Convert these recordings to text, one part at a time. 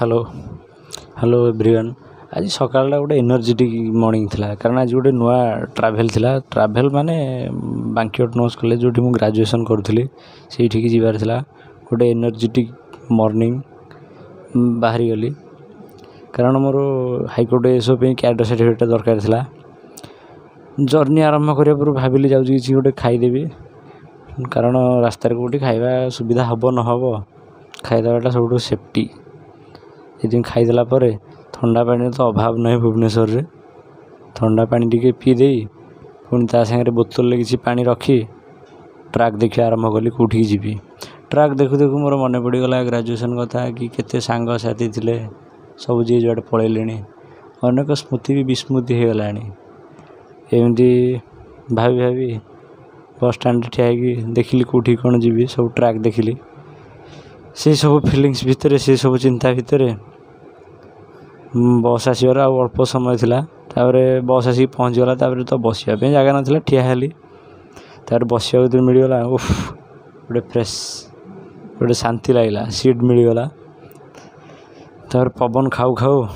Hello hello everyone. आज सकाळटा गोटे energetic morning थिला कारण आज गोटे नुआ ट्रैवल थिला। ट्रैवल माने बांकी ऑटोनोमस कॉलेज जो मु ग्रेजुएशन करूली से जीवार थिला। गोटे एनर्जेटिक मॉर्निंग बाहरी गली कारण मोर हाईकोर्ट एसओ पे कैडर सर्टिफिकेट दरकार थिला। जर्नी आरंभ करिया पूर्व भाविली जाउची किछि गोटे खाइदेबी कारण रास्तार कोटी खाइबा सुविधा हबो न हबो खाइदेवाटा सब सेफ्टी। ये खाईदेला ठंडा पानी तो अभाव नहीं भुवनेश्वर रे। ठंडा पानी टी पी दे पुणी ता सागर बोतल किसी पानी रखी ट्रैक देखिए आरंभ कली कौटी जीवी। ट्रैक देखु देखु मोर मन पड़गला ग्रेजुएशन कथा कि केते सांग साथी थिले सब जी जुआड़े पलैले अनेक स्मृति भी विस्मृति हो गला। एमती भावी भावी बस स्टैंड ठिया देखिली कौटी कौन जीवी सब ट्रैक देखिली से सब फिलिंग्स भितर से सब चिंता भितर बस आसबार अल्प समय थिला। बस आसिक पहुँचीगला तो बसवाई जगह नाला ठिया हेली बसवा जो मिलगला उफ गोटे फ्रेश गोटे शांति लगला सीट मिलगला। पवन खाऊ खाऊ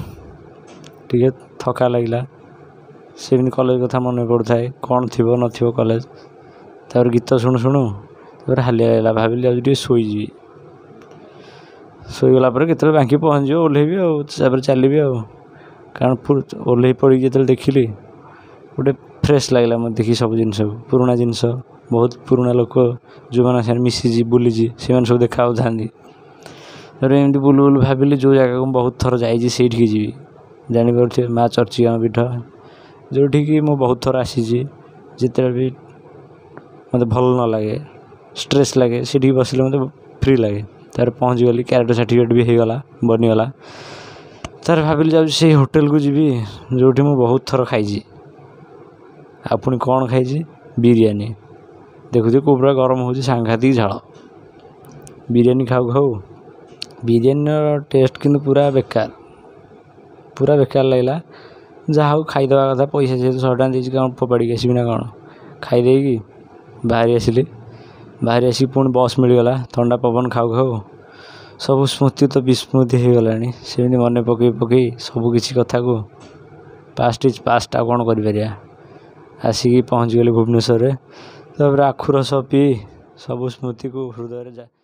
टे थका लगला सेमती कॉलेज कथा मन पड़ू थाए कौन थी न कॉलेज गीत शुणु शुणु हालिया लगला भाविली आज शोजी शोगला केतल बांकी पहुँच ओह्लैबी चलिए कारण ओह्लै पड़ी जो देखिली गोटे फ्रेश लगला मत देखी सब जिनस पुराना जिनस बहुत पुराना लोक जो मैंने मिसी बुली से सब देखा था। एमती बुलू बुलू भाविली जो जगह को बहुत थर जाइए जी जापर माँ चर्चिका पीठ जोठी मु बहुत थर आसी जिते भी मत भल न लगे स्ट्रेस लगे से बसिले मत फ्री लगे। तार पहुँच गली कैरेक्टर सर्टिफिकेट भी हो गला बनीगला। तार भाविली जाऊँ से होटेल को जीवी जोठी मु बहुत थर खाई पुणी कौन खाई बिरयानी देखुचे को पूरा गरम हो सांघातिक झाड़ बिरयानी खाऊ खाऊ बिरयानी टेस्ट किंतु पूरा बेकार लगला। जहाँ हो खाईदेवा कथा पैसा जेहतु 100 टଙ୍କା देती कौन फोपाड़ी आसबि ना कौन खाईदे बाहरी आसिली। बाहरी आसी पुणी बस मिलगला ठंडा पवन खाऊ खाऊ सब स्मृति तो विस्मृति हो गला। सेमती मन पकई पकई सब किसी कथा को पास्ट इज पास्ट आ कौन कर आसिक पहुँच गली भुवनेश्वर। आखु रस पी सब स्मृति को हृदय